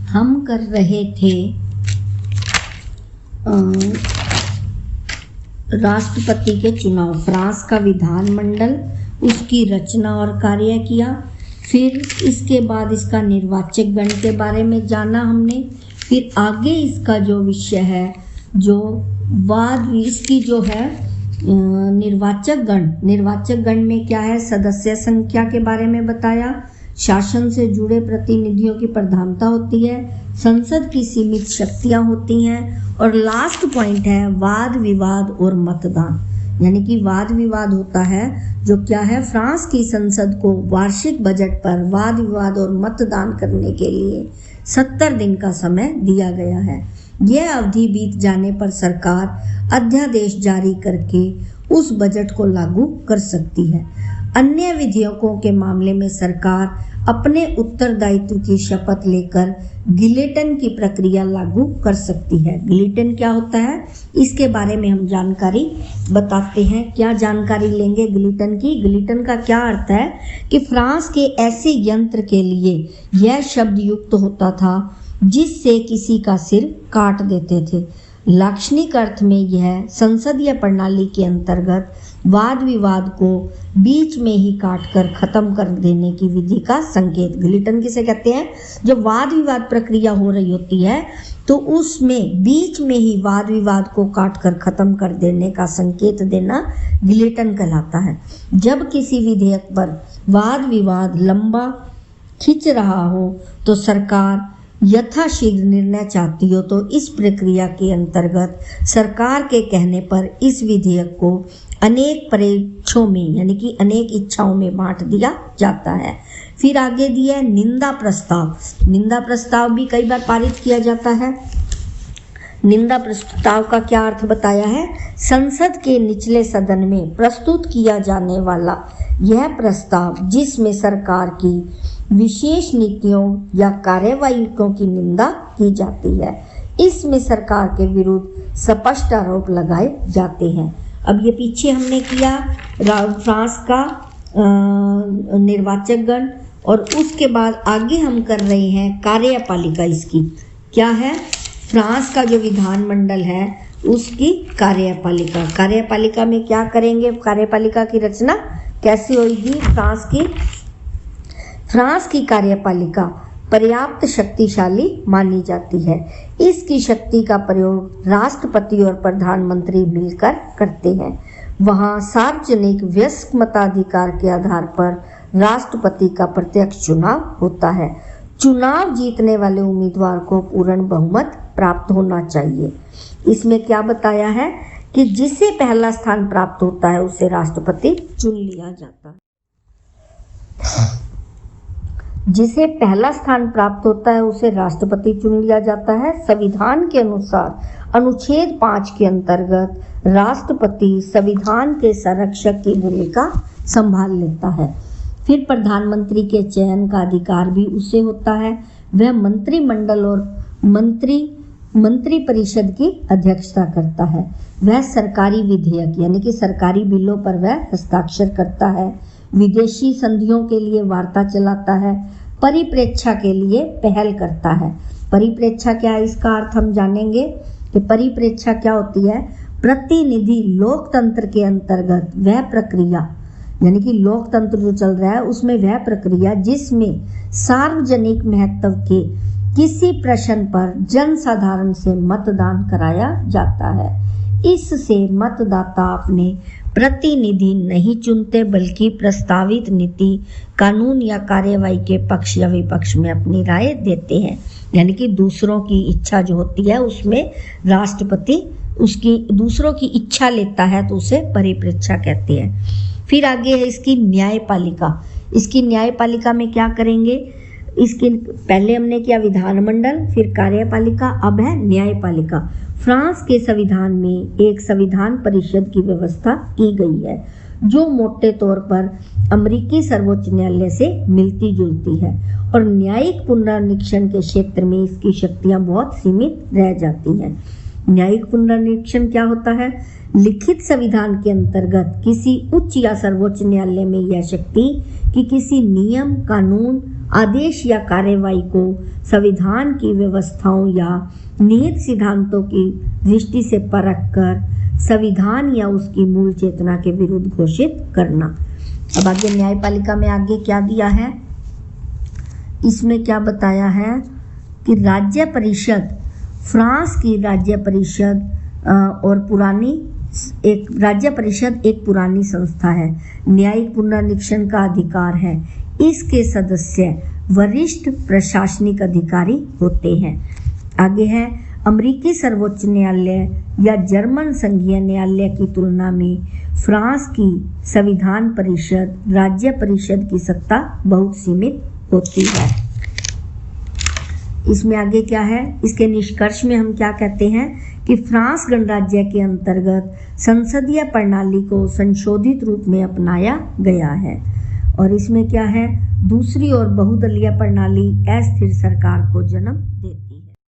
हम कर रहे थे राष्ट्रपति के चुनाव। फ्रांस का विधानमंडल, उसकी रचना और कार्य किया। फिर इसके बाद इसका निर्वाचक गण के बारे में जाना हमने। फिर आगे इसका जो विषय है, जो बाद इसकी जो है निर्वाचक गण में क्या है, सदस्य संख्या के बारे में बताया। शासन से जुड़े प्रतिनिधियों की प्रधानता होती है, संसद की सीमित शक्तियां होती हैं, और लास्ट पॉइंट है वाद विवाद और मतदान। यानी कि वाद विवाद होता है जो क्या है, फ्रांस की संसद को वार्षिक बजट पर वाद विवाद और मतदान करने के लिए 70 दिन का समय दिया गया है। यह अवधि बीत जाने पर सरकार अध्यादेश जारी करके उस बजट को लागू कर सकती है। अन्य विधेयकों के मामले में सरकार अपने उत्तरदायित्व की शपथ लेकर गिलेटन की प्रक्रिया लागू कर सकती है। गिलेटन क्या होता है, इसके बारे में हम जानकारी बताते हैं। क्या जानकारी लेंगे गिलेटन की? गिलेटन का क्या अर्थ है कि फ्रांस के ऐसे यंत्र के लिए यह शब्द युक्त होता था जिससे किसी का सिर काट देते थे। लाक्षणिक अर्थ में यह संसदीय प्रणाली के अंतर्गत वाद विवाद को बीच में ही काटकर खत्म कर देने की विधि का संकेत। गिलेटन किसे कहते हैं? जब वाद विवाद प्रक्रिया हो रही होती है तो उसमें बीच में ही वाद विवाद को काटकर खत्म कर देने का संकेत देना गिलेटन कहलाता है। जब किसी विधेयक पर वाद विवाद लंबा खिंच रहा हो तो सरकार यथाशीघ्र निर्णय चाहती हो तो इस प्रक्रिया के अंतर्गत सरकार के कहने पर इस विधेयक को अनेक परीक्षों में यानी कि अनेक इच्छाओं में बांट दिया जाता है। फिर आगे दिया है निंदा प्रस्ताव। निंदा प्रस्ताव भी कई बार पारित किया जाता है। निंदा प्रस्ताव का क्या अर्थ बताया है? संसद के निचले सदन में प्रस्तुत किया जाने वाला यह प्रस्ताव जिसमें सरकार की विशेष नीतियों या कार्यवाहियों की निंदा की जाती है। इसमें सरकार के विरुद्ध स्पष्ट आरोप लगाए जाते हैं। अब ये पीछे हमने किया फ्रांस का निर्वाचक गण, और उसके बाद आगे हम कर रहे हैं कार्यपालिका। इसकी क्या है? फ्रांस का जो विधानमंडल है उसकी कार्यपालिका। कार्यपालिका में क्या करेंगे? कार्यपालिका की रचना कैसी होगी? फ्रांस की कार्यपालिका पर्याप्त शक्तिशाली मानी जाती है। इसकी शक्ति का प्रयोग राष्ट्रपति और प्रधानमंत्री मिलकर करते हैं। वहाँ सार्वजनिक वयस्क मताधिकार के आधार पर राष्ट्रपति का प्रत्यक्ष चुनाव होता है। चुनाव जीतने वाले उम्मीदवार को पूर्ण बहुमत प्राप्त होना चाहिए। इसमें क्या बताया है कि जिसे पहला स्थान प्राप्त होता है उसे राष्ट्रपति चुन लिया जाता है। जिसे पहला स्थान प्राप्त होता है उसे राष्ट्रपति चुन लिया जाता है। संविधान के अनुसार अनुच्छेद 5 के अंतर्गत राष्ट्रपति संविधान के संरक्षक की भूमिका संभाल लेता है। फिर प्रधानमंत्री के चयन का अधिकार भी उसे होता है। वह मंत्रिमंडल और मंत्री परिषद की अध्यक्षता करता है। वह सरकारी विधेयक यानी कि सरकारी बिलों पर वह हस्ताक्षर करता है। विदेशी संधियों के लिए वार्ता चलाता है। परिप्रेक्षा के लिए पहल करता है। परिप्रेक्षा क्या है, इसका अर्थ हम जानेंगे कि परिप्रेक्षा क्या होती है। प्रतिनिधि लोकतंत्र के अंतर्गत वह प्रक्रिया यानी कि लोकतंत्र जो चल रहा है उसमें वह प्रक्रिया जिसमें सार्वजनिक महत्व के किसी प्रश्न पर जनसाधारण से मतदान कराया जाता है। इससे मतदाता अपने प्रतिनिधि नहीं चुनते बल्कि प्रस्तावित नीति, कानून या कार्यवाही के पक्ष या विपक्ष में अपनी राय देते हैं। यानी कि दूसरों की इच्छा जो होती है उसमें राष्ट्रपति उसकी दूसरों की इच्छा लेता है तो उसे परिप्रेक्षा कहते हैं। फिर आगे है इसकी न्यायपालिका। इसकी न्यायपालिका में क्या करेंगे? इसके पहले हमने किया विधानमंडल, फिर कार्यपालिका, अब है न्यायपालिका। फ्रांस के संविधान में एक संविधान परिषद की व्यवस्था की गई है जो मोटे तौर पर अमेरिकी सर्वोच्च न्यायालय से मिलती जुलती है, और न्यायिक पुनर्निरीक्षण के क्षेत्र में इसकी शक्तियां बहुत सीमित रह जाती हैं। न्यायिक पुनर्निरीक्षण क्या होता है? लिखित संविधान के अंतर्गत किसी उच्च या सर्वोच्च न्यायालय में यह शक्ति कि किसी नियम, कानून आदेश या कार्यवाही को संविधान की व्यवस्थाओं या निहित सिद्धांतों की दृष्टि से परख कर संविधान या उसकी मूल चेतना के विरुद्ध घोषित करना। अब आगे न्यायपालिका में आगे क्या दिया है, इसमें क्या बताया है कि राज्य परिषद, फ्रांस की राज्य परिषद और पुरानी एक राज्य परिषद एक पुरानी संस्था है, न्यायिक पुनरीक्षण का अधिकार है। इसके सदस्य वरिष्ठ प्रशासनिक अधिकारी होते हैं। आगे है अमेरिकी सर्वोच्च न्यायालय या जर्मन संघीय न्यायालय की तुलना में फ्रांस की संविधान परिषद राज्य परिषद की सत्ता बहुत सीमित होती है। इसमें आगे क्या है, इसके निष्कर्ष में हम क्या कहते हैं कि फ्रांस गणराज्य के अंतर्गत संसदीय प्रणाली को संशोधित रूप में अपनाया गया है और इसमें क्या है, दूसरी और बहुदलीय प्रणाली अस्थिर सरकार को जन्म देती है।